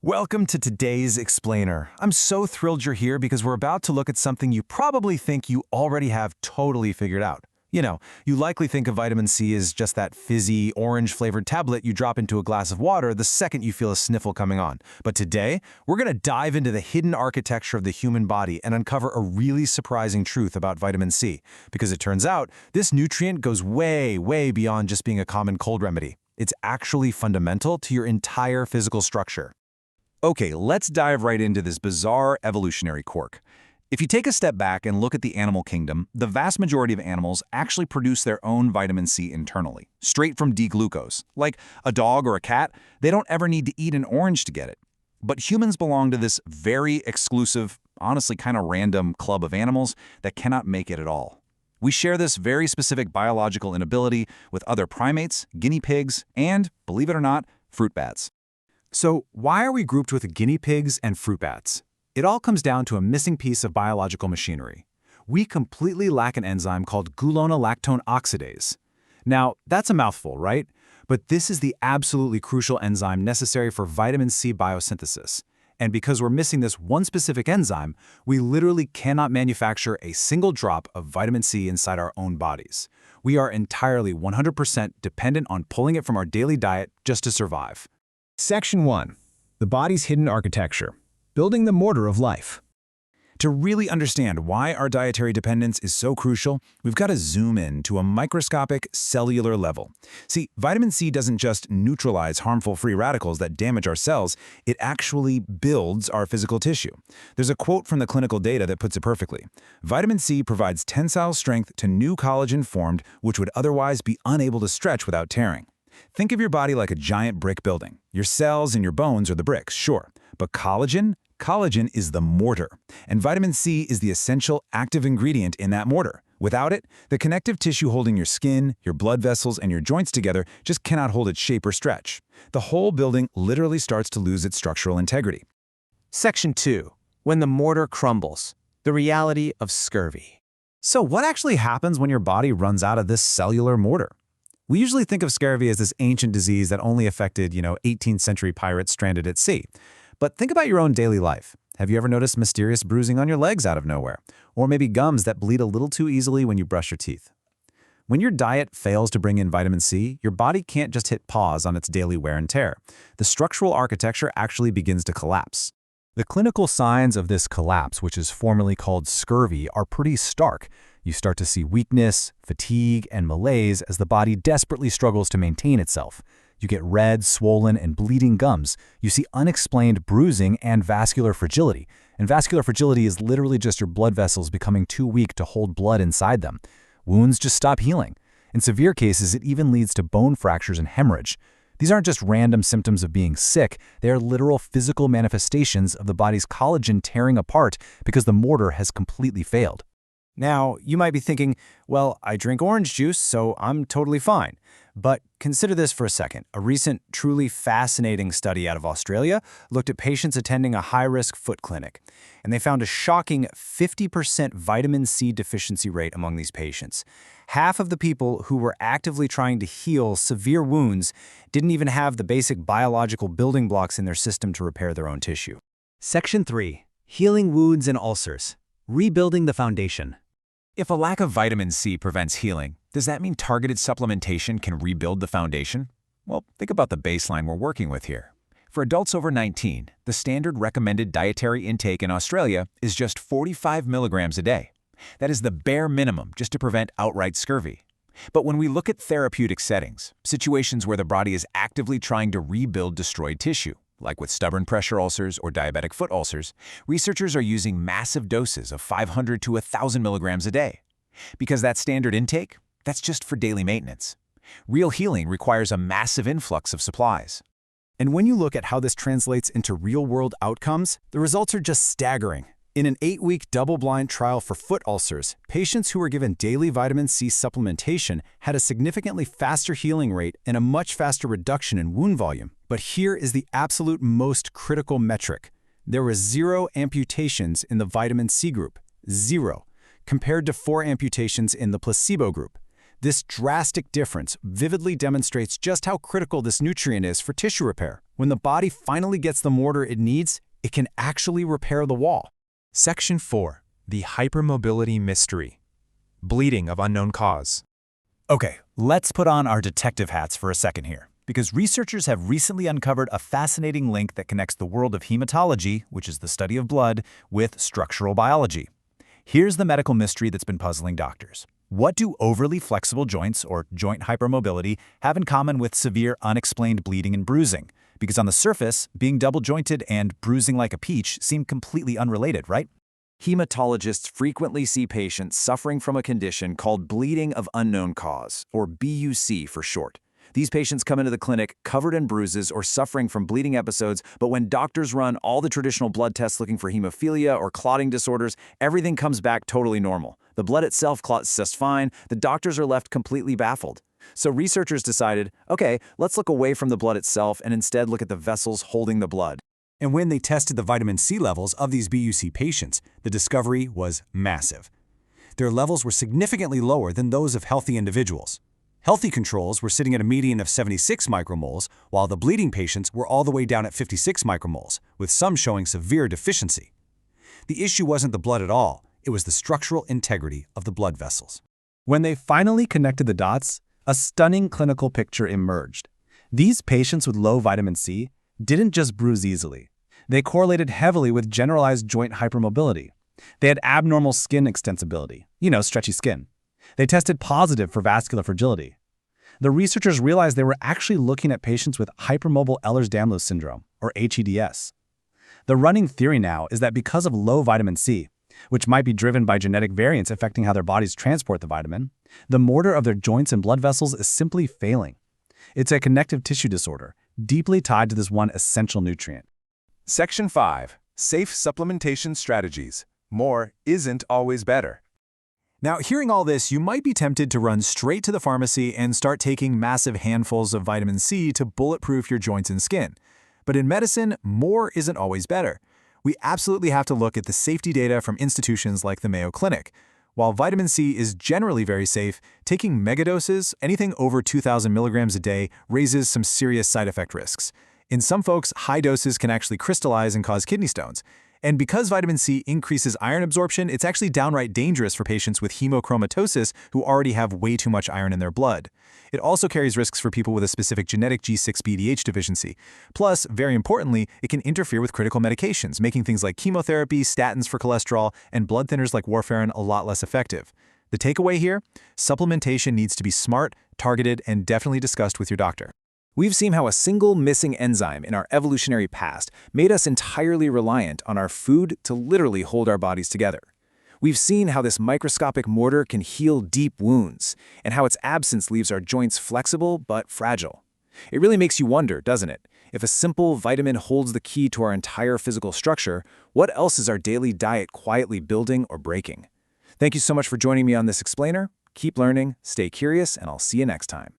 Welcome to today's Explainer. I'm so thrilled you're here because we're about to look at something you probably think you already have totally figured out. You likely think of vitamin C as just that fizzy, orange-flavored tablet you drop into a glass of water the second you feel a sniffle coming on. But today, we're going to dive into the hidden architecture of the human body and uncover a really surprising truth about vitamin C. Because it turns out, this nutrient goes way, way beyond just being a common cold remedy. It's actually fundamental to your entire physical structure. Okay, let's dive right into this bizarre evolutionary quirk. If you take a step back and look at the animal kingdom, the vast majority of animals actually produce their own vitamin C internally, straight from D-glucose. Like a dog or a cat, they don't ever need to eat an orange to get it. But humans belong to this very exclusive, honestly kind of random club of animals that cannot make it at all. We share this very specific biological inability with other primates, guinea pigs, and, believe it or not, fruit bats. So why are we grouped with guinea pigs and fruit bats? It all comes down to a missing piece of biological machinery. We completely lack an enzyme called gulonolactone oxidase. Now, that's a mouthful, right? But this is the absolutely crucial enzyme necessary for vitamin C biosynthesis. And because we're missing this one specific enzyme, we literally cannot manufacture a single drop of vitamin C inside our own bodies. We are entirely 100% dependent on pulling it from our daily diet just to survive. Section 1. The body's hidden architecture. Building the mortar of life. To really understand why our dietary dependence is so crucial, we've got to zoom in to a microscopic cellular level. See, vitamin C doesn't just neutralize harmful free radicals that damage our cells, it actually builds our physical tissue. There's a quote from the clinical data that puts it perfectly. Vitamin C provides tensile strength to new collagen formed, which would otherwise be unable to stretch without tearing. Think of your body like a giant brick building. Your cells and your bones are the bricks, sure, but collagen is the mortar, and vitamin C is the essential active ingredient in that mortar. Without it, the connective tissue holding your skin, your blood vessels, and your joints together just cannot hold its shape or stretch. The whole building literally starts to lose its structural integrity. Section 2. When the mortar crumbles. The reality of scurvy. So what actually happens when your body runs out of this cellular mortar? We usually think of scurvy as this ancient disease that only affected, 18th century pirates stranded at sea. But think about your own daily life. Have you ever noticed mysterious bruising on your legs out of nowhere? Or maybe gums that bleed a little too easily when you brush your teeth? When your diet fails to bring in vitamin C, your body can't just hit pause on its daily wear and tear. The structural architecture actually begins to collapse. The clinical signs of this collapse, which is formally called scurvy, are pretty stark. You start to see weakness, fatigue, and malaise as the body desperately struggles to maintain itself. You get red, swollen, and bleeding gums. You see unexplained bruising and vascular fragility. And vascular fragility is literally just your blood vessels becoming too weak to hold blood inside them. Wounds just stop healing. In severe cases, it even leads to bone fractures and hemorrhage. These aren't just random symptoms of being sick. They are literal physical manifestations of the body's collagen tearing apart because the mortar has completely failed. Now, you might be thinking, well, I drink orange juice, so I'm totally fine. But consider this for a second. A recent, truly fascinating study out of Australia looked at patients attending a high-risk foot clinic, and they found a shocking 50% vitamin C deficiency rate among these patients. Half of the people who were actively trying to heal severe wounds didn't even have the basic biological building blocks in their system to repair their own tissue. Section 3. Healing wounds and ulcers. Rebuilding the foundation. If a lack of vitamin C prevents healing, does that mean targeted supplementation can rebuild the foundation? Well, think about the baseline we're working with here. For adults over 19, the standard recommended dietary intake in Australia is just 45 milligrams a day. That is the bare minimum just to prevent outright scurvy. But when we look at therapeutic settings, situations where the body is actively trying to rebuild destroyed tissue, like with stubborn pressure ulcers or diabetic foot ulcers, researchers are using massive doses of 500 to 1,000 milligrams a day. Because that standard intake, that's just for daily maintenance. Real healing requires a massive influx of supplies. And when you look at how this translates into real-world outcomes, the results are just staggering. In an 8-week double-blind trial for foot ulcers, patients who were given daily vitamin C supplementation had a significantly faster healing rate and a much faster reduction in wound volume. But here is the absolute most critical metric. There were 0 amputations in the vitamin C group, 0, compared to 4 amputations in the placebo group. This drastic difference vividly demonstrates just how critical this nutrient is for tissue repair. When the body finally gets the mortar it needs, it can actually repair the wall. Section 4. The Hypermobility Mystery. Bleeding of unknown cause. Okay, let's put on our detective hats for a second here, because researchers have recently uncovered a fascinating link that connects the world of hematology, which is the study of blood, with structural biology. Here's the medical mystery that's been puzzling doctors. What do overly flexible joints, or joint hypermobility, have in common with severe unexplained bleeding and bruising? Because on the surface, being double-jointed and bruising like a peach seem completely unrelated, right? Hematologists frequently see patients suffering from a condition called bleeding of unknown cause, or BUC for short. These patients come into the clinic covered in bruises or suffering from bleeding episodes, but when doctors run all the traditional blood tests looking for hemophilia or clotting disorders, everything comes back totally normal. The blood itself clots just fine, the doctors are left completely baffled. So researchers decided, okay, let's look away from the blood itself and instead look at the vessels holding the blood. And when they tested the vitamin C levels of these BUC patients, the discovery was massive. Their levels were significantly lower than those of healthy individuals. Healthy controls were sitting at a median of 76 micromoles, while the bleeding patients were all the way down at 56 micromoles, with some showing severe deficiency. The issue wasn't the blood at all, it was the structural integrity of the blood vessels. When they finally connected the dots, a stunning clinical picture emerged. These patients with low vitamin C didn't just bruise easily. They correlated heavily with generalized joint hypermobility. They had abnormal skin extensibility, stretchy skin. They tested positive for vascular fragility. The researchers realized they were actually looking at patients with hypermobile Ehlers-Danlos Syndrome, or hEDS. The running theory now is that because of low vitamin C, which might be driven by genetic variants affecting how their bodies transport the vitamin, the mortar of their joints and blood vessels is simply failing. It's a connective tissue disorder, deeply tied to this one essential nutrient. Section 5. Safe supplementation strategies. More isn't always better. Now, hearing all this, you might be tempted to run straight to the pharmacy and start taking massive handfuls of vitamin C to bulletproof your joints and skin. But in medicine, more isn't always better. We absolutely have to look at the safety data from institutions like the Mayo Clinic. While vitamin C is generally very safe, taking megadoses, anything over 2,000 milligrams a day, raises some serious side effect risks. In some folks, high doses can actually crystallize and cause kidney stones. And because vitamin C increases iron absorption, it's actually downright dangerous for patients with hemochromatosis who already have way too much iron in their blood. It also carries risks for people with a specific genetic G6PD deficiency. Plus, very importantly, it can interfere with critical medications, making things like chemotherapy, statins for cholesterol, and blood thinners like warfarin a lot less effective. The takeaway here? Supplementation needs to be smart, targeted, and definitely discussed with your doctor. We've seen how a single missing enzyme in our evolutionary past made us entirely reliant on our food to literally hold our bodies together. We've seen how this microscopic mortar can heal deep wounds, and how its absence leaves our joints flexible but fragile. It really makes you wonder, doesn't it? If a simple vitamin holds the key to our entire physical structure, what else is our daily diet quietly building or breaking? Thank you so much for joining me on this explainer. Keep learning, stay curious, and I'll see you next time.